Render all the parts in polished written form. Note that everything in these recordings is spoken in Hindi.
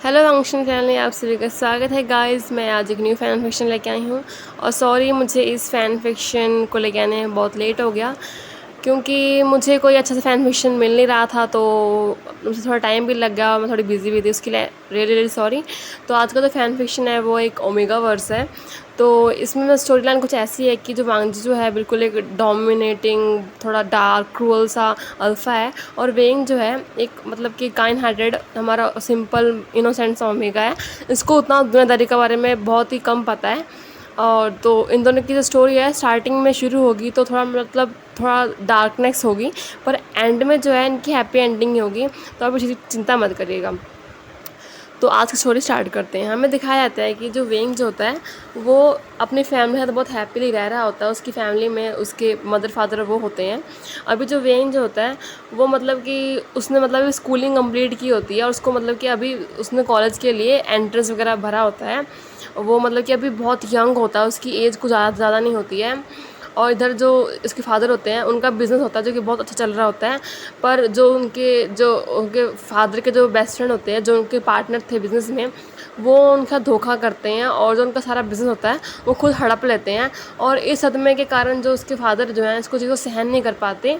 हेलो फंक्शन चैनल में आप सभी का स्वागत है गाइस। मैं आज एक न्यू फ़ैन फिक्शन लेके आई हूँ और सॉरी मुझे इस फ़ैन फिक्शन को लेके आने में बहुत लेट हो गया क्योंकि मुझे कोई अच्छा सा फ़ैन फिक्शन मिल नहीं रहा था, तो मुझे थोड़ा टाइम भी लग गया और मैं थोड़ी बिज़ी भी थी, उसके लिए रियली रियली सॉरी। तो आज का जो फ़ैन फिक्शन है वो एक ओमेगा वर्स है। तो इसमें स्टोरी लाइन कुछ ऐसी है कि जो वांगजी जो है बिल्कुल एक डोमिनेटिंग, थोड़ा डार्क क्रूअल सा अल्फ़ा है, और वेंग जो है एक मतलब कि काइंड हार्टेड हमारा सिंपल इनोसेंट सा ओमेगा है। इसको उतना दुनियादारी के बारे में बहुत ही कम पता है। और तो इन दोनों की जो स्टोरी है स्टार्टिंग में शुरू होगी तो थोड़ा मतलब थोड़ा डार्कनेस होगी, पर एंड में जो है इनकी हैप्पी एंडिंग ही होगी। तो आप इसी चिंता मत करिएगा। तो आज की स्टोरी स्टार्ट करते हैं। हमें दिखाया जाता है कि जो वेंग जो होता है वो अपनी फैमिली के साथ बहुत हैप्पीली रह रहा होता है। उसकी फैमिली में उसके मदर फादर वो होते हैं। अभी जो वेंग जो होता है वो मतलब कि उसने मतलब स्कूलिंग कंप्लीट की होती है और उसको मतलब कि अभी उसने कॉलेज के लिए एंट्रेंस वगैरह भरा होता है। वो मतलब कि अभी बहुत यंग होता है, उसकी एज कुछ ज़्यादा नहीं होती है। और इधर जो इसके फादर होते हैं उनका बिज़नेस होता है जो कि बहुत अच्छा चल रहा होता है। पर जो उनके फादर के जो बेस्ट फ्रेंड होते हैं, जो उनके पार्टनर थे बिज़नेस में, वो उनका धोखा करते हैं और जो उनका सारा बिज़नेस होता है वो खुद हड़प लेते हैं। और इस सदमे के कारण जो उसके फादर जो हैं इसको चीज़ को सहन नहीं कर पाते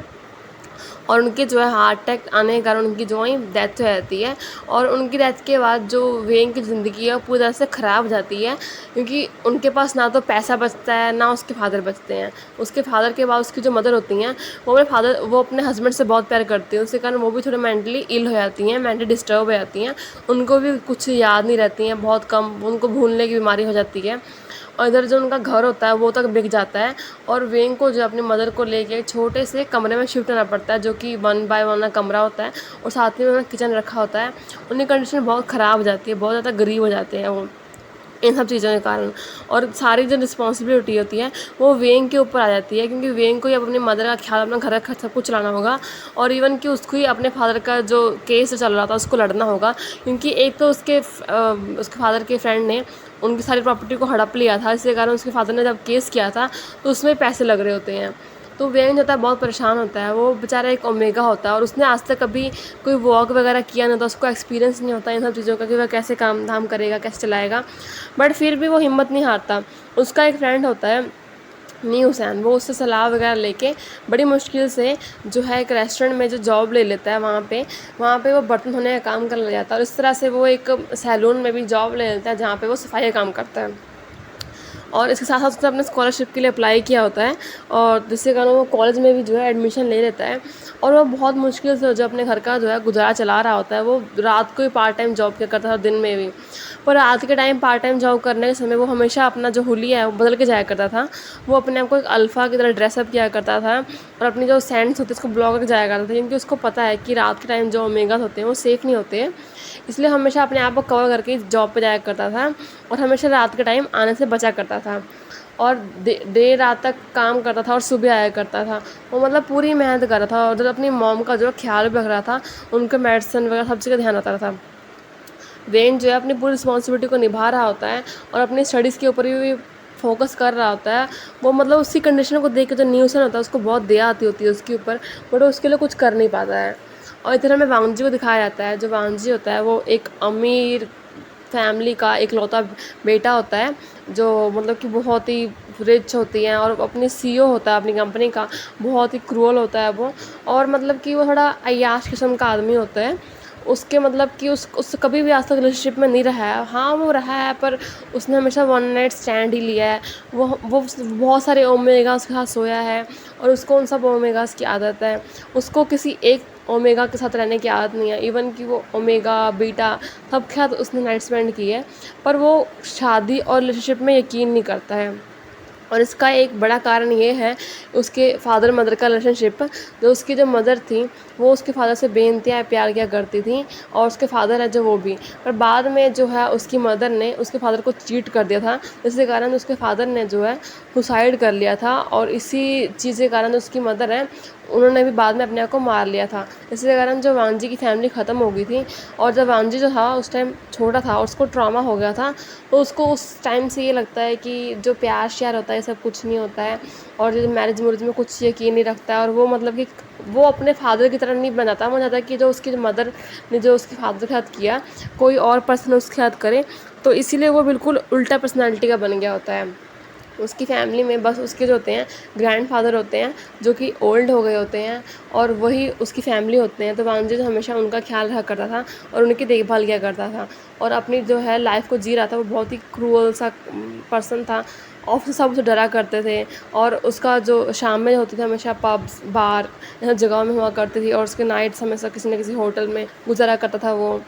और उनके जो है हार्ट अटैक आने के कारण उनकी जो है डेथ हो जाती है। और उनकी डेथ के बाद जो वेंग की ज़िंदगी है वो पूरी तरह से ख़राब हो जाती है, क्योंकि उनके पास ना तो पैसा बचता है ना उसके फादर बचते हैं। उसके फादर के बाद उसकी जो मदर होती हैं वो अपने हस्बैंड से बहुत प्यार करती हैं, उसके कारण वो भी थोड़े मेंटली इल हो जाती हैं, मेंटली डिस्टर्ब हो जाती हैं। उनको भी कुछ याद नहीं रहती हैं, बहुत कम, उनको भूलने की बीमारी हो जाती है। और इधर जो उनका घर होता है वो तक बिक जाता है और वेंग को जो अपनी मदर को लेके एक छोटे से कमरे में शिफ्ट करना पड़ता है, जो कि 1 बाय 1 कमरा होता है और साथ में उन्होंने किचन रखा होता है। उनकी कंडीशन बहुत ख़राब हो जाती है, बहुत ज़्यादा गरीब हो जाते हैं वो इन सब चीज़ों के कारण। और सारी जो रिस्पॉन्सिबिलिटी होती है वो वेंग के ऊपर आ जाती है, क्योंकि वेंग को ही अपनी मदर का ख्याल, अपना घर का खर्च सब कुछ चलाना होगा। और इवन कि उसको ही अपने फादर का जो केस चल रहा था उसको लड़ना होगा, क्योंकि एक तो उसके फादर के फ्रेंड ने उनकी सारी प्रॉपर्टी को हड़प लिया था। इसके कारण उसके फादर ने जब केस किया था तो उसमें पैसे लग रहे होते हैं। तो वेंग होता है बहुत परेशान होता है, वो बेचारा एक ओमेगा होता है और उसने आज तक कभी कोई वॉक वगैरह किया नहीं होता, उसको एक्सपीरियंस नहीं होता इन सब चीज़ों का कि वह कैसे काम धाम करेगा, कैसे चलाएगा। बट फिर भी वो हिम्मत नहीं हारता। उसका एक फ्रेंड होता है न्यू सैन, वो उससे सलाह वगैरह लेके बड़ी मुश्किल से जो है एक रेस्टोरेंट में जो जॉब ले लेता है। वहाँ पे वो बर्तन धोने का काम करने लग जाता है और इस तरह से वो एक सैलून में भी जॉब ले लेता है जहाँ पे वो सफाई का काम करता है। और इसके साथ साथ उसने अपने स्कॉलरशिप के लिए अप्लाई किया होता है और जिसके कारण वो कॉलेज में भी जो है एडमिशन ले लेता है। और वो बहुत मुश्किल से जो अपने घर का जो है गुजारा चला रहा होता है। वो रात को ही पार्ट टाइम जॉब किया करता था, दिन में भी। पर आज के टाइम पार्ट टाइम जॉब करने के समय वो हमेशा अपना जो हुलिया है वो बदल के जाया करता था। वो अपने आप को एक अल्फ़ा की तरह ड्रेसअप किया करता था और अपनी जो सैंड्स होती है उसको ब्लॉक करके जाया करता था, क्योंकि उसको पता है कि रात के टाइम जो ओमेगास होते हैं वो सेफ़ नहीं होते। इसलिए हमेशा अपने आप को कवर करके जॉब पे जाया करता था और हमेशा रात के टाइम आने से बचा करता था और देर रात तक काम करता था और सुबह आया करता था। वो मतलब पूरी मेहनत कर रहा था और उधर अपनी मॉम का जो है ख्याल भी रख रहा था, उनके मेडिसिन वगैरह सब चीज़ का ध्यान रखता था। वेन जो है अपनी पूरी रिस्पॉन्सिबिलिटी को निभा रहा होता है और अपनी स्टडीज़ के ऊपर भी फोकस कर रहा होता है। वो मतलब उसी कंडीशन को देख के जो न्यूसन होता है उसको बहुत दया आती होती है उसके ऊपर, बट वो उसके लिए कुछ कर नहीं पाता है। और इधर हमें वांगजी को दिखाया जाता है। जो वांगजी होता है वो एक अमीर फैमिली का एक लौता बेटा होता है, जो मतलब कि बहुत ही रिच होती हैं और अपनी सीईओ होता है अपनी कंपनी का। बहुत ही क्रूअल होता है वो, और मतलब कि वो थोड़ा अय्याश किस्म का आदमी होता है। उसके मतलब कि उससे कभी भी आज तक रिलेशनशिप में नहीं रहा है। हाँ वो रहा है, पर उसने हमेशा वन नाइट स्टैंड ही लिया है। वो बहुत सारे ओमेगा उसके साथ सोया है और उसको उन सब ओमेगास की आदत है। उसको किसी एक ओमेगा के साथ रहने की आदत नहीं है। इवन कि वो ओमेगा बीटा सब के साथ उसने नाइट स्पेंड की है, पर वो शादी और रिलेशनशिप में यकीन नहीं करता है। और इसका एक बड़ा कारण ये है उसके फादर मदर का रिलेशनशिप। जो उसकी जो मदर थी वो उसके फादर से बेइंतहा प्यार किया करती थी और उसके फादर है जो वो भी। पर बाद में जो है उसकी मदर ने उसके फादर को चीट कर दिया था, जिसके कारण उसके फादर ने जो है सुसाइड कर लिया था। और इसी चीज़ के कारण उसकी मदर है उन्होंने भी बाद में अपने आप को मार लिया था। इसी कारण जो वांगजी की फैमिली ख़त्म हो गई थी। और जब वांगजी जो था उस टाइम छोटा था और उसको ट्रॉमा हो गया था, तो उसको उस टाइम से ये लगता है कि जो प्यार श्यार होता है सब कुछ नहीं होता है। और जो मैरिज मैरिज में कुछ यकीन नहीं रखता है, और वो मतलब कि वो अपने फादर की तरह नहीं बनाता, वो चाहता है कि जो उसकी मदर ने जो उसके फादर के साथ किया कोई और पर्सन उसके साथ करे। तो इसीलिए वो बिल्कुल उल्टा पर्सनालिटी का बन गया होता है। उसकी फैमिली में बस उसके जो होते हैं ग्रैंडफादर होते हैं जो कि ओल्ड हो गए होते हैं, और वही उसकी फैमिली होते हैं। तो वांजी जो हमेशा उनका ख्याल रखा करता था और उनकी देखभाल किया करता था, और अपनी जो है लाइफ को जी रहा था। वो बहुत ही क्रूअल सा पर्सन था, ऑफिस सब उसे डरा करते थे। और उसका जो शाम में होते थे हमेशा पब्स बार यहाँ जगह में हुआ करती थी, और उसके नाइट्स हमेशा किसी न किसी होटल में गुजारा करता था वो।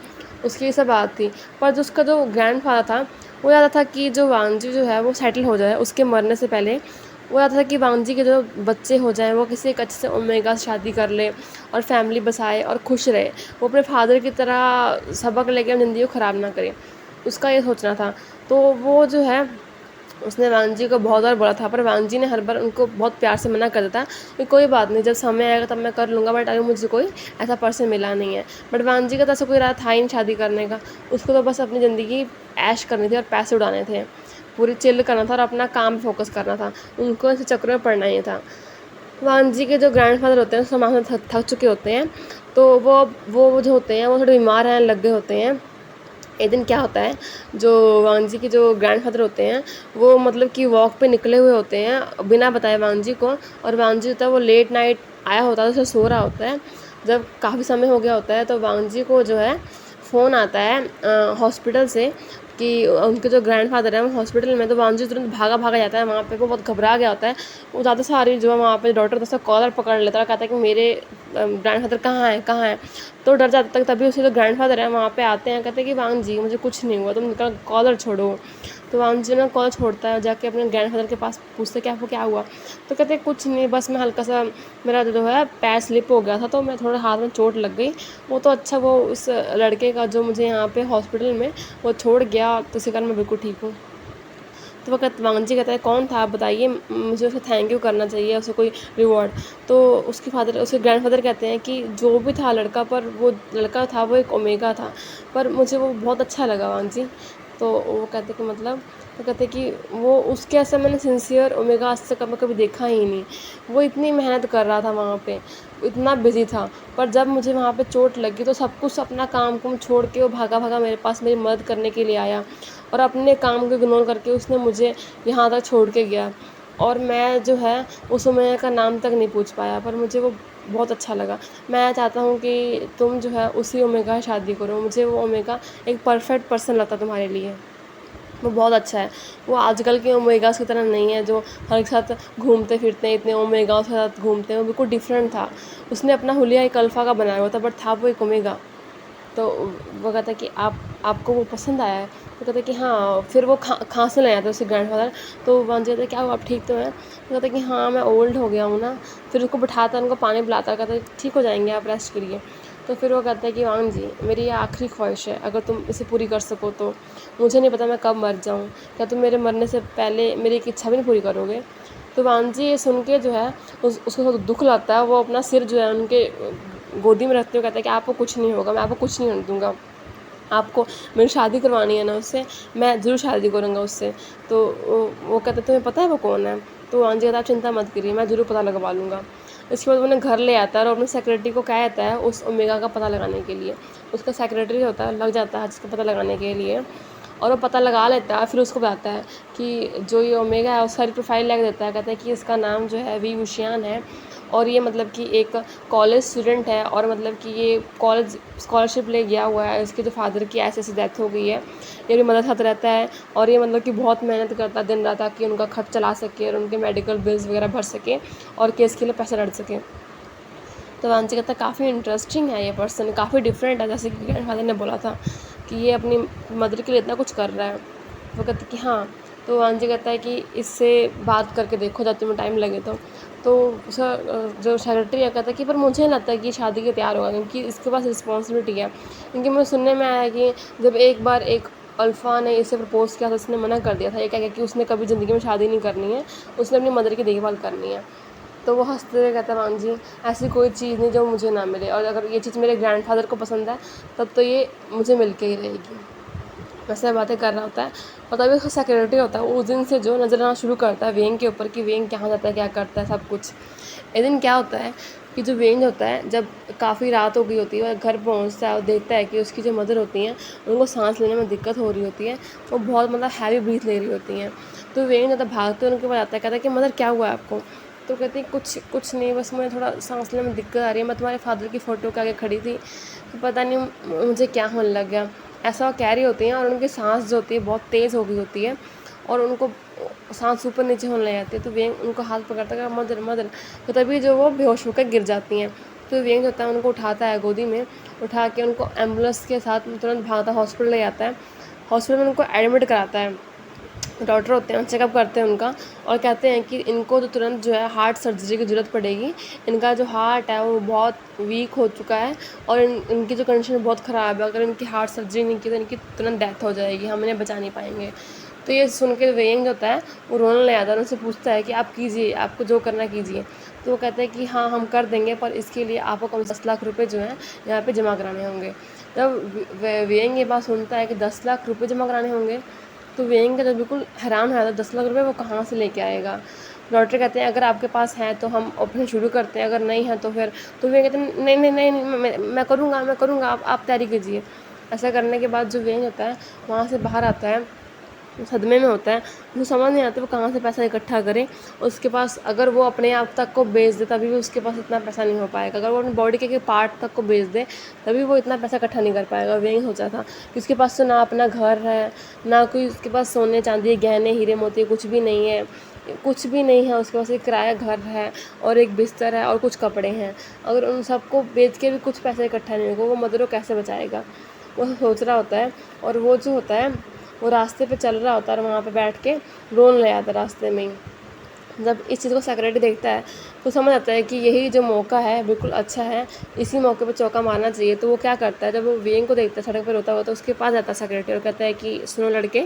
उसकी ये सब बात थी। पर जो उसका जो ग्रैंडफादर था वो चाहता था कि जो वांजी जो है वो सेटल हो जाए उसके मरने से पहले। वो चाहता था कि वांजी के जो बच्चे हो जाएं वो किसी एक अच्छे से ओमेगा से शादी कर ले और फैमिली बसाए और खुश रहे। वो अपने फादर की तरह सबक लेके अपनी ज़िंदगी को ख़राब ना करे, उसका ये सोचना था। तो वो जो है उसने वांजी को बहुत बार बोला था, पर वांजी ने हर बार उनको बहुत प्यार से मना कर देता कि कोई बात नहीं, जब समय आएगा तब मैं कर लूँगा, बट अभी मुझे कोई ऐसा पर्सन मिला नहीं है। बट वांजी का तो ऐसा कोई इरादा था ही नहीं शादी करने का। उसको तो बस अपनी ज़िंदगी ऐश करनी थी और पैसे उड़ाने थे, पूरी चिल करना था और अपना काम फोकस करना था। उनको ऐसे चक्कर में पड़ना ही था। वांजी के जो ग्रैंडफादर होते हैं समाज में थक चुके होते हैं, तो वो जो होते हैं वो थोड़े बीमार रहने लग गए होते हैं। एक दिन क्या होता है, जो वांजी के जो ग्रैंडफादर होते हैं वो मतलब कि वॉक पे निकले हुए होते हैं बिना बताए वांजी को। और वांजी होता है वो लेट नाइट आया होता है, उसे सो रहा होता है। जब काफ़ी समय हो गया होता है तो वांजी को जो है फ़ोन आता है हॉस्पिटल से कि उनके जो ग्रैंडफादर हैं वो हॉस्पिटल में। तो वांजी तुरंत भागा भागा जाता है वहाँ पे। वो बहुत घबरा गया होता है। वो ज़्यादा सारी जो है वहाँ पे डॉक्टर तो कॉलर पकड़ लेता है, कहता है कि मेरे ग्रैंडफादर कहाँ है कहाँ है। तो डर जाता तक तभी उसके जो ग्रैंडफादर हैं वहाँ पे आते हैं, कहते हैं कि वांजी मुझे कुछ नहीं हुआ, तुम उनका कॉलर छोड़ो। तो वांजी ना कॉलर छोड़ता है, जाके अपने ग्रैंडफादर के पास पूछते क्या वो क्या हुआ। तो कहते हैं कुछ नहीं, बस मैं हल्का सा मेरा जो है पैर स्लिप हो गया था, तो मैं थोड़ा हाथ में चोट लग गई। वो तो अच्छा वो उस लड़के का जो मुझे यहाँ पे हॉस्पिटल में वो छोड़ गया, तो इसी कारण मैं बिल्कुल ठीक हूँ। तो वो वांजी कहता है कौन था आप बताइए, मुझे उसे थैंक यू करना चाहिए, उसे कोई रिवॉर्ड। तो उसके ग्रैंडफादर कहते हैं कि जो भी था लड़का, पर वो लड़का था वो एक ओमेगा था, पर मुझे वो बहुत अच्छा लगा वांजी। तो वो कहते कि मतलब, तो कहते कि वो उसके ऐसा मैंने सिंसियर ओमेगा आज तक मैं कभी देखा ही नहीं। वो इतनी मेहनत कर रहा था वहाँ पे, इतना बिजी था, पर जब मुझे वहाँ पे चोट लगी तो सब कुछ अपना काम कुम छोड़ के वो भागा भागा मेरे पास मेरी मदद करने के लिए आया, और अपने काम को इग्नोर करके उसने मुझे यहाँ तक छोड़ के गया। और मैं जो है उस ओमेगा का नाम तक नहीं पूछ पाया, पर मुझे वो बहुत अच्छा लगा। मैं चाहता हूँ कि तुम जो है उसी ओमेगा से शादी करो, मुझे वो ओमेगा एक परफेक्ट पर्सन लगता तुम्हारे लिए। वो बहुत अच्छा है। वो आजकल के ओमेगास की तरह नहीं है जो हर एक साथ घूमते फिरते हैं, इतने ओमेगास के साथ घूमते हैं। वो बिल्कुल डिफरेंट था। उसने अपना हुलिया एक अल्फ़ा का बनाया हुआ था, बट था वो एक ओमेगा। तो वो कहता है कि आपको वो पसंद आया है। तो कहते हैं कि हाँ। फिर वो खांसने लगा था उसके ग्रैंडफादर। तो वांजी कहता है क्या हुआ, आप ठीक तो हैं। तो कहता है कि हाँ मैं ओल्ड हो गया हूँ ना। फिर उसको बिठाता है, उनको पानी पिलाता है, कहता है ठीक हो जाएंगे आप, रेस्ट करिए। तो फिर वो कहता है कि वांजी मेरी ये आखिरी ख्वाहिश है, अगर तुम इसे पूरी कर सको तो। मुझे नहीं पता मैं कब मर जाऊँ, क्या तुम मेरे मरने से पहले मेरी एक इच्छा भी नहीं पूरी करोगे। तो वांजी ये सुन के जो है उसको दुख लगता है। वो अपना सिर जो है उनके गोदी में रखते हुए कहता है कि आपको कुछ नहीं होगा, मैं आपको कुछ नहीं होने दूँगा। आपको मेरी शादी करवानी है ना उससे, मैं ज़रूर शादी करूँगा उससे। तो वो कहते तुम्हें पता है वो कौन है। तो वांजी कहता आप चिंता मत करिए, मैं ज़रूर पता लगवा लूँगा। इसके बाद वो उन्हें घर ले आता है और अपने सेक्रेटरी को कह देता है उस ओमेगा का पता लगाने के लिए। उसका सेक्रेटरी होता है, लग जाता है जिसका पता लगाने के लिए, और वो पता लगा लेता है। फिर उसको बताता है कि जो ये ओमेगा है उसका प्रोफाइल लग देता है। कहता है कि इसका नाम जो है वी वुशियान है, और ये मतलब कि एक कॉलेज स्टूडेंट है, और मतलब कि ये कॉलेज स्कॉलरशिप ले गया हुआ है। इसके जो फादर की ऐसी डेथ हो गई है, ये भी मदद साथ रहता है, और ये मतलब कि बहुत मेहनत करता है दिन रात ताकि उनका खर्च चला सके और उनके मेडिकल बिल्स वगैरह भर सके और केस के लिए पैसे लड़ सके। तो वांची कहता है काफ़ी इंटरेस्टिंग है ये पर्सन, काफ़ी डिफरेंट है, जैसे कि ग्रैंडफादर ने बोला था कि ये अपनी मदर के लिए इतना कुछ कर रहा है। वो कहते कि हाँ। तो वांची कहता है कि इससे बात करके देखो जब तुम्हें टाइम लगे तो जो सेक्रेटरी है कहता है कि पर मुझे नहीं लगता है कि शादी के तैयार होगा, क्योंकि इसके पास रिस्पॉन्सिबिलिटी है। क्योंकि मुझे सुनने में आया कि जब एक बार एक अल्फ़ा ने इसे प्रपोज़ किया था, उसने मना कर दिया था। ये क्या कि उसने कभी ज़िंदगी में शादी नहीं करनी है, उसने अपनी मदर की देखभाल करनी है। तो वो हंसते हुए कहता है वांजी ऐसी कोई चीज़ नहीं जो मुझे ना मिले, और अगर ये चीज़ मेरे ग्रैंडफादर को पसंद है तब तो ये मुझे मिल के ही रहेगी। वैसे बातें कर रहा होता है। और तभी उसका सेक्रेटरी होता है, वो उस दिन से जो नज़र आना शुरू करता है वेंग के ऊपर कि वेंग कहाँ जाता है, क्या करता है, सब कुछ। एक दिन क्या होता है कि जो वेंग होता है, जब काफ़ी रात हो गई होती है और घर पहुंचता है और देखता है कि उसकी जो मदर होती हैं उनको सांस लेने में दिक्कत हो रही होती है, वो बहुत मतलब हैवी ब्रीथ ले रही होती हैं। तो वेंग ज़्यादा भागते उनके पास आता है, कहता है कि मदर क्या हुआ है आपको। तो कहती है कुछ कुछ नहीं, बस मुझे थोड़ा सांस लेने में दिक्कत आ रही है, मैं तुम्हारे फादर की फ़ोटो के आगे खड़ी थी तो पता नहीं मुझे क्या होने लग गया, ऐसा वो कह रही होती हैं। और उनकी सांस जो होती है बहुत तेज़ हो गई होती है और उनको सांस ऊपर नीचे होने लग जाती है। तो वेंग उनको हाथ पकड़ता है, मदर मदर। तो तभी जो वो बेहोश होकर गिर जाती हैं। तो वेंग जो होता है उनको उठाता है गोदी में, उठा के उनको एम्बुलेंस के साथ तुरंत भागता हॉस्पिटल ले जाता है। हॉस्पिटल में उनको एडमिट कराता है। डॉक्टर होते हैं, चेकअप करते हैं उनका और कहते हैं कि इनको तो तुरंत जो है हार्ट सर्जरी की ज़रूरत पड़ेगी। इनका जो हार्ट है वो बहुत वीक हो चुका है और इनकी जो कंडीशन बहुत ख़राब है, अगर इनकी हार्ट सर्जरी नहीं की तो इनकी तुरंत डेथ हो जाएगी, हम इन्हें बचा नहीं पाएंगे। तो ये सुन के वेंग जो होता है वो रोने लग जाता है और उनसे पूछता है कि आप कीजिए, आपको जो करना कीजिए। तो वो कहते हैं कि हाँ हम कर देंगे, पर इसके लिए आपको कम से 10 लाख रुपये जो हैं यहाँ पे जमा कराने होंगे। जब वेंग ये बात सुनता है कि 10 लाख रुपये जमा कराने होंगे तो वेंग तो बिल्कुल हैरान हो जाता है, 10 लाख रुपये वो कहाँ से लेके आएगा। डॉक्टर कहते हैं अगर आपके पास है तो हम ऑपरेशन शुरू करते हैं, अगर नहीं है तो फिर। तो वेंग कहते हैं नहीं नहीं नहीं, नहीं मैं करूँगा, आप तैयारी कीजिए। ऐसा करने के बाद जो वेंग होता है वहाँ से बाहर आता है, सदमे में होता है, उसे समझ नहीं आता वो कहाँ से पैसा इकट्ठा करे। उसके पास अगर वो अपने आप तक को बेच दे तभी भी उसके पास इतना पैसा नहीं हो पाएगा, अगर वो अपनी बॉडी के पार्ट तक को बेच दे तभी वो इतना पैसा इकट्ठा नहीं कर पाएगा। वही सोचा था कि उसके पास तो ना अपना घर है, ना कोई उसके पास सोने चांदी गहने हीरे मोती कुछ भी नहीं है, कुछ भी नहीं है उसके पास। एक किराया घर है और एक बिस्तर है और कुछ कपड़े हैं। अगर उन सबको बेच के भी कुछ पैसा इकट्ठा नहीं होगा, वो मदर को कैसे बचाएगा, वो सोच रहा होता है। और वो जो होता है वो रास्ते पे चल रहा होता है और वहाँ पे बैठ के रोने लग जाता है रास्ते में ही। जब इस चीज़ को सेक्रेटरी देखता है तो समझ आता है कि यही जो मौका है बिल्कुल अच्छा है, इसी मौके पे चौका मारना चाहिए। तो वो क्या करता है, जब वो वेंग को देखता है सड़क पर रोता हुआ तो उसके पास जाता है सेक्रेटरी और कहता है कि सुनो लड़के।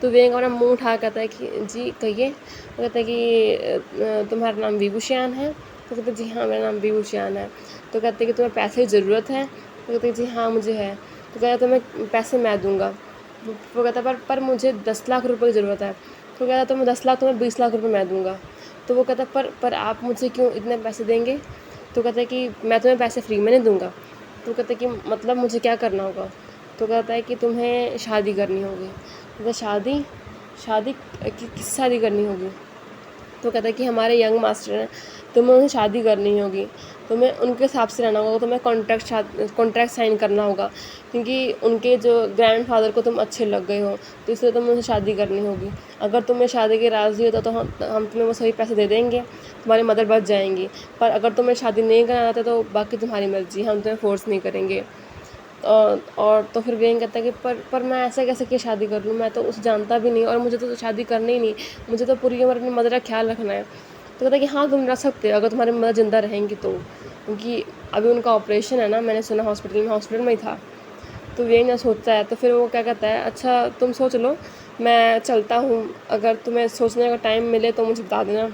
तो वेंग अपना मुँह उठा कहता है कि जी कहिए। वो कहता है कि तुम्हारा नाम विभूषण है। तो कहते हैं जी हाँ मेरा नाम विभूषण है। तो कहते हैं कि तुम्हें पैसे की ज़रूरत है। तो कहते हैं जी हाँ मुझे है। तो कहता है तुम्हें पैसे मैं दूँगा। वो कहता है पर मुझे 10 लाख रुपए की ज़रूरत है। तो कहता है तो मैं 10 लाख तुम्हें 20 लाख रुपए मैं दूंगा। तो वो कहता है पर आप मुझे क्यों इतने पैसे देंगे। तो कहता है कि मैं तुम्हें पैसे फ्री में नहीं दूंगा। तो कहता है कि मतलब मुझे क्या करना होगा। तो कहता है कि तुम्हें शादी करनी होगी। कहता शादी शादी किस शादी करनी होगी। तो कहता है कि हमारे यंग मास्टर हैं, तुम्हें उन्हें शादी करनी होगी, तुम्हें उनके हिसाब से रहना होगा, तुम्हें कॉन्ट्रैक्ट साइन करना होगा क्योंकि उनके जो ग्रैंडफादर को तुम अच्छे लग गए हो, तो इसलिए तुम्हें उनसे शादी करनी होगी। अगर तुम्हें शादी के राज़ी होता तो हम तुम्हें वो सभी पैसे दे देंगे, तुम्हारी मदर बच जाएंगी। पर अगर तुम्हें शादी नहीं करना आता तो बाकी तुम्हारी मर्जी, हम तुम्हें फोर्स नहीं करेंगे। और तो फिर वेंग कहता है कि पर मैं ऐसे कैसे कि शादी कर लूँ, मैं तो उसे जानता भी नहीं और मुझे तो शादी करनी ही नहीं, मुझे तो पूरी उम्र अपनी मदर का ख्याल रखना है। तो कहता है कि हाँ तुम रख सकते हो अगर तुम्हारी मदर ज़िंदा रहेंगी तो, क्योंकि अभी उनका ऑपरेशन है ना, मैंने सुना हॉस्पिटल में ही था। तो वेंग ना सोचता है तो फिर वो क्या कहता है अच्छा तुम सोच लो, मैं चलता हूँ, अगर तुम्हें सोचने का टाइम मिले तो मुझे बता देना।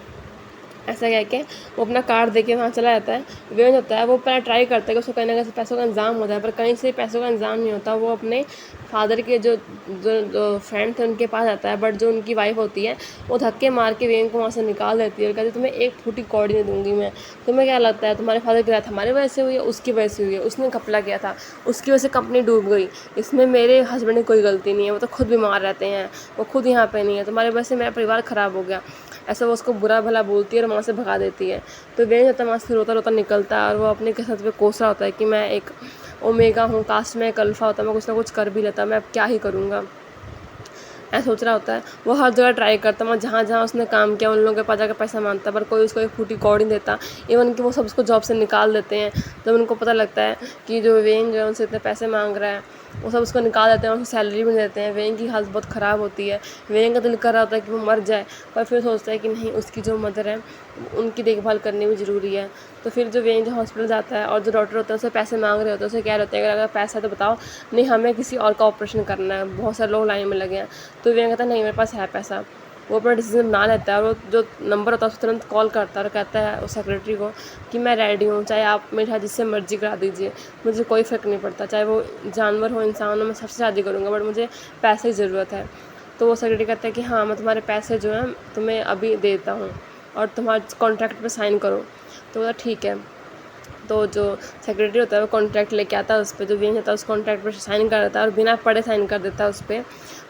ऐसा कह के वो अपना कार्ड दे के वहाँ चला जाता है। वेंज होता है वो पहले ट्राई करता है कि उसको कहीं ना कहीं पैसों का इंतजाम हो जाए, पर कहीं से पैसों का इंतजाम नहीं होता। वो अपने फादर के जो फ्रेंड थे उनके पास आता है, बट जो उनकी वाइफ होती है वो धक्के मार के वेंग को वहाँ से निकाल देती है और कहती है तुम्हें एक फूटी कौड़ी नहीं दूंगी मैं। तुम्हें क्या लगता है तुम्हारे फादर की रात हमारी वजह से हुई है, उसकी वजह से हुई है, उसने घपला किया था, उसकी वजह से कंपनी डूब गई, इसमें मेरे हस्बैंड की कोई गलती नहीं है, वो तो खुद बीमार रहते हैं, वो खुद यहाँ पे नहीं है, तुम्हारी वजह से मेरा परिवार ख़राब हो गया। ऐसा वो उसको बुरा भला बोलती है और वहाँ से भगा देती है। तो वेंज होता है वहाँ से रोता रोता निकलता है और वो अपने किस्मत पे कोस रहा होता है कि मैं एक ओमेगा हूँ, कास्ट में एक अल्फ़ा होता है, मैं कुछ ना कुछ कर भी लेता, मैं अब क्या ही करूँगा, ऐसा सोच रहा होता है। वो हर जगह ट्राई करता है, जहाँ जहाँ उसने काम किया उन लोगों के पास जाकर पैसा मांगता, पर कोई उसको एक फूटी कौड़ी नहीं देता। इवन कि वो सब उसको जॉब से निकाल देते हैं। जब उनको पता लगता है कि जो वेंज जो है उनसे इतने पैसे मांग रहा है, वो सब उसको निकाल देते हैं, उसको सैलरी भी नहीं देते हैं। वेंग की हालत बहुत ख़राब होती है। वेंग का दिल कर रहा होता है कि वो मर जाए, पर फिर सोचता है कि नहीं, उसकी जो मदर है उनकी देखभाल करनी भी ज़रूरी है। तो फिर जो वेंग हॉस्पिटल जाता है और जो डॉक्टर होता है उसे पैसे मांग रहे होते हैं, उसे कह रहे होते हैं अगर पैसा है तो बताओ, नहीं हमें किसी और का ऑपरेशन करना है, बहुत सारे लोग लाइन में लगे हैं। तो वेंग कहता है नहीं मेरे पास है पैसा। वो अपना डिसीजन बना लेता है और वो जो नंबर होता है उसको तुरंत कॉल करता है और कहता है उस सेक्रेटरी को कि मैं रेडी हूँ, चाहे आप मेरे साथ जिससे मर्जी करा दीजिए, मुझे कोई फ़र्क नहीं पड़ता, चाहे वो जानवर हो इंसान हो, मैं सबसे शादी करूँगा, बट मुझे पैसे की ज़रूरत है। तो वो सेक्रेटरी कहता है कि हाँ, मैं तुम्हारे पैसे जो हैं तुम्हें अभी देता हूँ और तुम्हारे कॉन्ट्रैक्ट पर साइन करो। तो बोला ठीक है। तो जो सेक्रेटरी होता है वो कॉन्ट्रैक्ट लेके आता है, उस पर जो वेंज होता है उस कॉन्ट्रैक्ट पर साइन कर देता है और बिना पढ़े साइन कर देता है उस पर।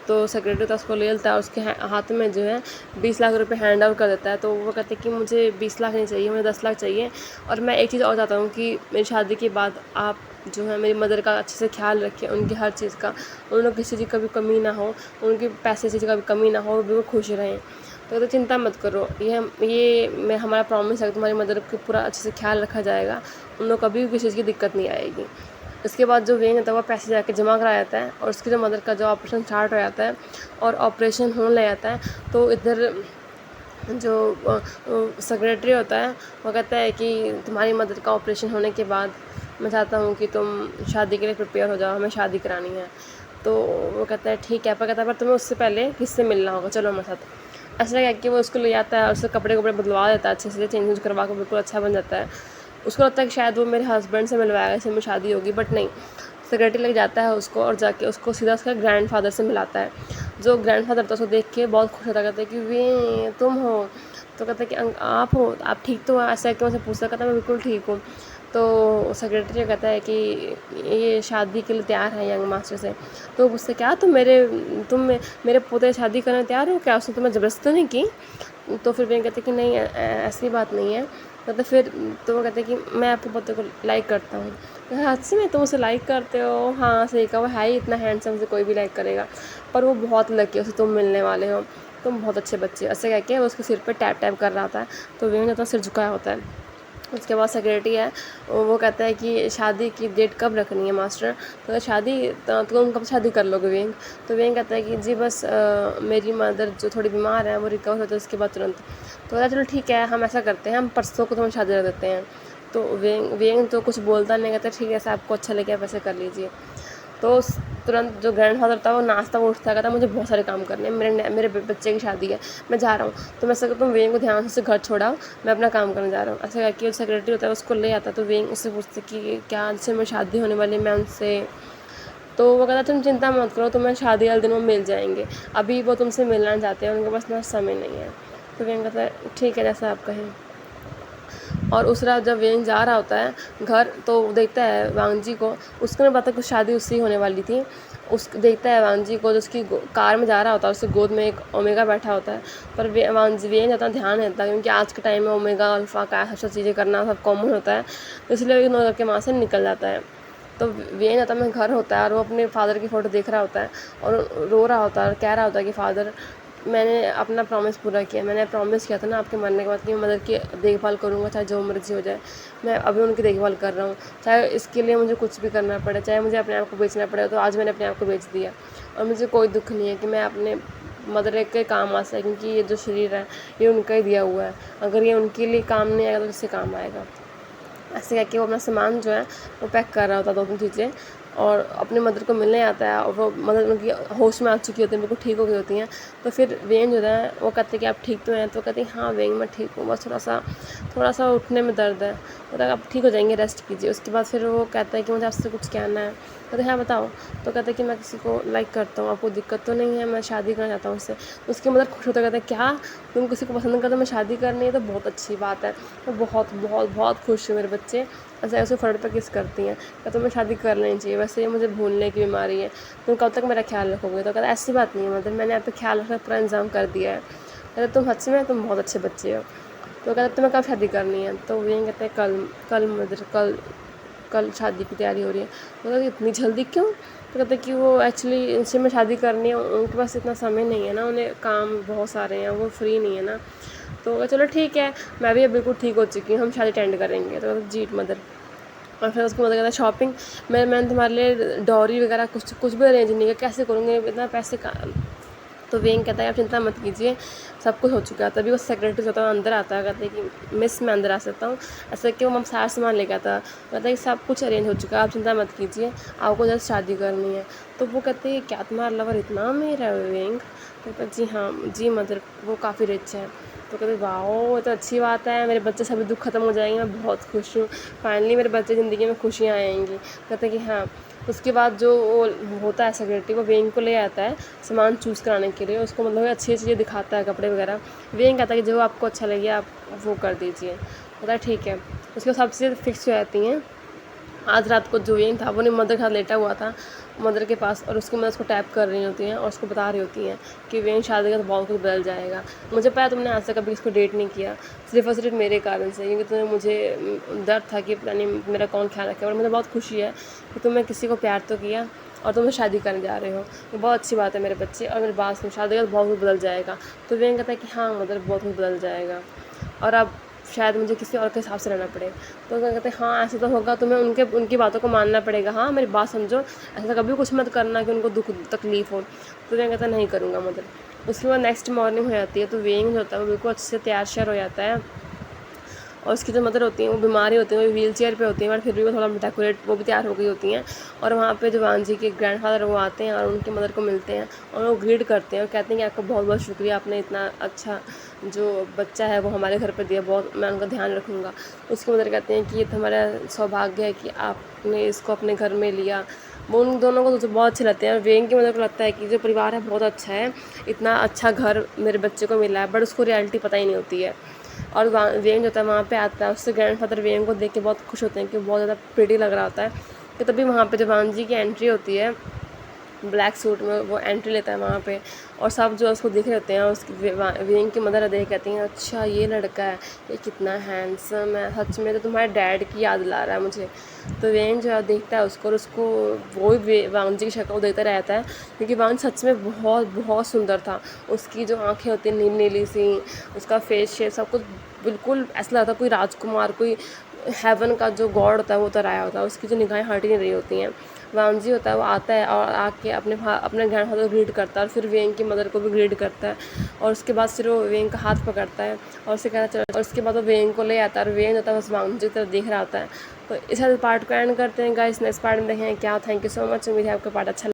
तो सेक्रेटरी होता है उसको ले लेता है और उसके हाथ में जो है 20 लाख रुपए हैंड ओवर कर देता है। तो वो कहते हैं कि मुझे 20 लाख नहीं चाहिए, मुझे 10 लाख चाहिए, और मैं एक चीज़ और चाहता हूँ कि मेरी शादी के बाद आप जो है मेरी मदर का अच्छे से ख्याल रखें, उनकी हर चीज़ का, उन्हें किसी चीज़ का भी कमी ना हो, उनके पैसे चीज़ का भी कमी ना हो, वो बिल्कुल खुश रहें। तो चिंता मत करो, ये मैं हमारा प्रॉमिस है कि तुम्हारी मदर को पूरा अच्छे से ख्याल रखा जाएगा, उन लोग कभी भी किसी चीज़ की दिक्कत नहीं आएगी। इसके बाद जो वेन होता है वो पैसे जाके जमा करा जाता है और उसकी जो मदर का जो ऑपरेशन स्टार्ट हो जाता है और ऑपरेशन होने लग जाता है, तो इधर जो सेक्रेटरी होता है वो कहता है कि तुम्हारी मदर का ऑपरेशन होने के बाद मैं चाहता हूँ कि तुम शादी के लिए प्रिपेयर हो जाओ, हमें शादी करानी है। तो वो कहता है ठीक है, पर कहता है पर तुम्हें उससे पहले किससे मिलना होगा, चलो हमारे साथ। ऐसा कह के वो उसको ले जाता है और उससे कपड़े बदलवा देता है, अच्छे से चेंज करवा के बिल्कुल अच्छा बन जाता है। उसको लगता है कि शायद वो मेरे हस्बैंड से मिलवाएगा, इससे मेरी शादी होगी, बट नहीं, सेक्रेटरी लग जाता है उसको और जाके उसको सीधा उसका ग्रैंडफादर से मिलाता है। जो ग्रैंडफादर था उसको देख के बहुत खुश होता, कहता है कि वे तुम हो। तो कहता है कि आप हो, आप ठीक तो हो, ऐसा क्यों से पूछता, कहता है मैं बिल्कुल ठीक हूँ। तो सेक्रेटरी कहता है कि ये शादी के लिए तैयार है यंग मास्टर से। तो उससे क्या तुम मेरे पोते शादी करने तैयार हो क्या, उसने तुम्हें ज़बरदस्ती तो नहीं की। तो फिर वे कहते कि नहीं ऐसी बात नहीं है। तो फिर तो वो कहते हैं कि मैं आपके पोते को लाइक करता हूँ। अच्छे में तुम उसे लाइक करते हो, हाँ सही कहा, वो है ही इतना हैंडसम से कोई भी लाइक करेगा, पर वो बहुत लकी है उसे तुम मिलने वाले हो, तुम बहुत अच्छे बच्चे हो, ऐसे कह के वो उसके सिर पे टैप टैप कर रहा होता है। तो वे अपना सिर झुकाया होता है। उसके बाद सेक्रेटरी है वो कहता है कि शादी की डेट कब रखनी है मास्टर। तो शादी तो तुम कब शादी कर लोगे वेंग। तो वेंग कहता है कि जी बस मेरी मदर जो थोड़ी बीमार है वो रिकवर होता है उसके बाद तुरंत। तो कहता चलो ठीक है, हम ऐसा करते हैं, हम परसों को तुम्हें शादी कर देते हैं। तो वेंग तो कुछ बोलता नहीं, कहता ठीक है ऐसा आपको अच्छा लगे आप ऐसे कर लीजिए। तो तुरंत जो ग्रैंडफादर था वो नाश्ता वो उठता, कहता मुझे बहुत सारे काम करने हैं, मेरे बच्चे की शादी है, मैं जा रहा हूँ। तो मैं ऐसा तुम वेंग को ध्यान से घर छोड़ाओ, मैं अपना काम करने जा रहा हूँ। ऐसा करके सेक्रेटरी होता है उसको ले आता। तो वेंग उससे पूछते कि क्या जिससे मेरी शादी होने वाली, मैं उनसे। तो वो कहता तुम चिंता मत करो, तुम्हें शादी वाले दिन वो मिल जाएंगे, अभी वो तुमसे मिलना चाहते हैं, उनके पास ना समय नहीं है। तो वेंग कहता है ठीक है जैसा आप कहें। और उस रात जब वेंग जा रहा होता है घर, तो देखता है वांगजी को, उसको नहीं पता कुछ शादी उससे होने वाली थी। देखता है वांगजी को जो उसकी कार में जा रहा होता है, उसके गोद में एक ओमेगा बैठा होता है। पर वांगजी वेंग ज़्यादा ध्यान नहीं देता, क्योंकि आज के टाइम में ओमेगा अल्फ़ा का सब चीज़ें करना सब कॉमन होता है, तो इसलिए इग्नोर करके वहाँ से निकल जाता है। तो वेंग आता में घर होता है और वो अपने फादर की फ़ोटो देख रहा होता है और रो रहा होता है और कह रहा होता है कि फादर मैंने अपना प्रॉमिस पूरा किया, मैंने प्रॉमिस किया था ना आपके मरने के बाद कि मैं मदर की देखभाल करूँगा, चाहे जो मर्जी हो जाए। मैं अभी उनकी देखभाल कर रहा हूँ, चाहे इसके लिए मुझे कुछ भी करना पड़े, चाहे मुझे अपने आप को बेचना पड़े। तो आज मैंने अपने आप को बेच दिया और मुझे कोई दुख नहीं है कि मैं अपने मदर के काम आ सके, क्योंकि ये जो शरीर है ये उनका ही दिया हुआ है, अगर ये उनके लिए काम नहीं आएगा तो किससे काम आएगा। ऐसे कह के वो अपना सामान जो है वो पैक कर रहा होता है, 2-3 चीज़ें, और अपनी मदर को मिलने आता है। और वो मदर उनकी होश में आ चुकी होती है, बिल्कुल ठीक हो गई होती हैं। तो फिर वेंग जो है वो कहते हैं कि आप ठीक तो हैं। तो कहते हैं हाँ वेंग मैं ठीक हूँ, बस थोड़ा सा उठने में दर्द है। तो आप ठीक हो जाएंगे, रेस्ट कीजिए। उसके बाद फिर वो कहता है कि मुझे आपसे कुछ कहना है। कहते हैं हाँ बताओ। तो कहते हैं कि मैं किसी को लाइक करता हूँ, आपको दिक्कत तो नहीं है, मैं शादी करना चाहता हूँ उससे। तो उसकी मदर खुश होता, कहते हैं क्या तुम किसी को पसंद करते हो, मैं शादी करनी है, तो बहुत अच्छी बात है, मैं बहुत बहुत बहुत खुश हूँ मेरे बच्चे। ऐसे उसे फर्ड पर किस करती हैं, क्या तुम्हें शादी कर लेनी चाहिए, वैसे ये मुझे भूलने की बीमारी है, तुम कब तक मेरा ख्याल रखोगे। तो कहता ऐसी बात नहीं है मदर, मैंने आप पे ख्याल रखने का पूरा इंतजाम कर दिया है। कहते तुम सच में तुम बहुत अच्छे बच्चे हो। तो कहते तुम्हें कब शादी करनी है। तो ये कहते हैं कल मदर, कल शादी की तैयारी हो रही है। तो कहते इतनी जल्दी क्यों। तो कहते कि वो एक्चुअली इनसे में शादी करनी है, उनके पास इतना समय नहीं है ना, उन्हें काम बहुत सारे हैं, वो फ्री नहीं है ना। तो चलो ठीक है, मैं भी अब बिल्कुल ठीक हो चुकी हूँ, हम शादी अटेंड करेंगे। तो जी मदर। और फिर उसको मदद कहता है शॉपिंग, मैंने तुम्हारे लिए डॉरी वगैरह कुछ भी अरेंज नहीं किया, कैसे करूँगी, इतना पैसे का तो वेंग कहता है आप चिंता मत कीजिए, सब कुछ हो चुका है। तभी वो सेक्रेटरी होता है अंदर आता है, कहते हैं कि मिस मैं अंदर आ सकता हूँ। ऐसा कि वो सारा सामान लेकर आता है, कहता है कि सब कुछ अरेंज हो चुका है, आप चिंता मत कीजिए, आपको जल्द शादी करनी है। तो वो कहते हैं क्या तुम्हारा लवर इतना अमीर है वेंग? तो कहता है जी हाँ जी मदर, वो काफ़ी रिच है। तो कहते वाओ ये तो अच्छी बात है, मेरे बच्चे सभी दुख खत्म हो जाएंगे, मैं बहुत खुश हूँ, फाइनली मेरे बच्चे ज़िंदगी में खुशियाँ आएंगी। कहते हैं कि हाँ। उसके बाद जो वो होता है सेक्रेटरी, वो वेंग को ले आता है सामान चूज़ कराने के लिए, उसको मतलब अच्छी चीज़ें दिखाता है, कपड़े वगैरह। वेंग कहता है कि जो आपको अच्छा लगे आप वो कर दीजिए। कहता है ठीक है। उसके बाद सब चीज़ें फिक्स हो जाती हैं। आज रात को जो वेंग था वो अपनी मदर के साथ लेटा हुआ था मदर के पास, और उसकी मदर उसको टैप कर रही होती हैं और उसको बता रही होती हैं कि वेंग शादी का तो बहुत कुछ बदल जाएगा। मुझे पता तुमने आज तक कभी इसको डेट नहीं किया, सिर्फ और सिर्फ मेरे कारण से, क्योंकि तुम्हें मुझे डर था कि पता नहीं मेरा कौन ख्याल रखे, और मुझे बहुत खुशी है कि तुमने किसी को प्यार तो किया और तुम शादी करने जा रहे हो। ये बहुत अच्छी बात है मेरे बच्चे, और मेरी बात सुन, शादी का तो बहुत कुछ बदल जाएगा। तो वेंग कहता है कि हाँ मदर बहुत कुछ बदल जाएगा, और अब शायद मुझे किसी और के हिसाब से रहना पड़े। तो क्या कहते हैं हाँ ऐसे तो होगा, तुम्हें उनकी बातों को मानना पड़ेगा, हाँ मेरी बात समझो, ऐसा कभी कुछ मत करना कि उनको दुख तकलीफ़ हो। तो मैं कहता नहीं करूँगा मदर। उसके बाद नेक्स्ट मॉर्निंग हो जाती है, तो वेंग जो होता है वो बिल्कुल अच्छे से तैयार श्यार हो जाता है, और उसकी जो मदर होती हैं वो बीमारी होती हैं, वो व्हील चेयर पर होती हैं, बट फिर भी वो थोड़ा डेकोरेट वो भी तैयार हो गई होती हैं। और वहाँ पे जो वांजी के ग्रैंडफादर वो आते हैं और उनकी मदर को मिलते हैं और वो ग्रीट करते हैं और कहते हैं कि आपका बहुत बहुत शुक्रिया, आपने इतना अच्छा जो बच्चा है वो हमारे घर पर दिया, बहुत मैं उनका ध्यान रखूँगा। उसकी मदर कहते हैं कि ये तो हमारा सौभाग्य है कि आपने इसको अपने घर में लिया। वो उन दोनों को तो बहुत अच्छे लगते हैं, और वेंग की मदर को लगता है कि जो परिवार है बहुत अच्छा है, इतना अच्छा घर मेरे बच्चे को मिला है, बट उसको रियलिटी पता ही नहीं होती है। और वेंग जो होता है वहाँ पे आता है, उससे ग्रैंडफादर वेंग को देख के बहुत खुश होते हैं कि बहुत ज़्यादा प्रिटी लग रहा होता है। कि तभी वहाँ पे जो वांजी की एंट्री होती है ब्लैक सूट में, वो एंट्री लेता है वहाँ पे, और सब जो उसको देख रहे होते हैं, उसकी वेंग की मदर देख कहती हैं अच्छा ये लड़का है, ये कितना हैंडसम है, सच में तो तुम्हारे डैड की याद ला रहा है मुझे। तो वेंग जो है देखता है उसको, और उसको वो वांजी की शक्ल देखता रहता है, क्योंकि वांज सच में बहुत बहुत सुंदर था। उसकी जो आँखें होती हैं नीली नीली सी, उसका फेस शेप सब कुछ बिल्कुल ऐसा लगता कोई राजकुमार, कोई हेवन का जो गॉड होता है वो उतर आया होता है। उसकी जो निगाहें हट ही नहीं रही होती हैं। वांजी होता है वो आता है और आके अपने ग्रैंडफादर को ग्रीट करता है, और फिर वेंग की मदर को भी ग्रीट करता है, और उसके बाद फिर वो वेंग का हाथ पकड़ता है और उसे कहना चल, और उसके बाद वो वेंग को ले आता है, और वेंग होता है बस वांजी की तरफ देख रहा होता है। तो इस पार्ट को एंड करते हैं गाइस, नेक्स्ट पार्ट में देखें क्या। थैंक यू सो मच, उम्मीद है आपको पार्ट अच्छा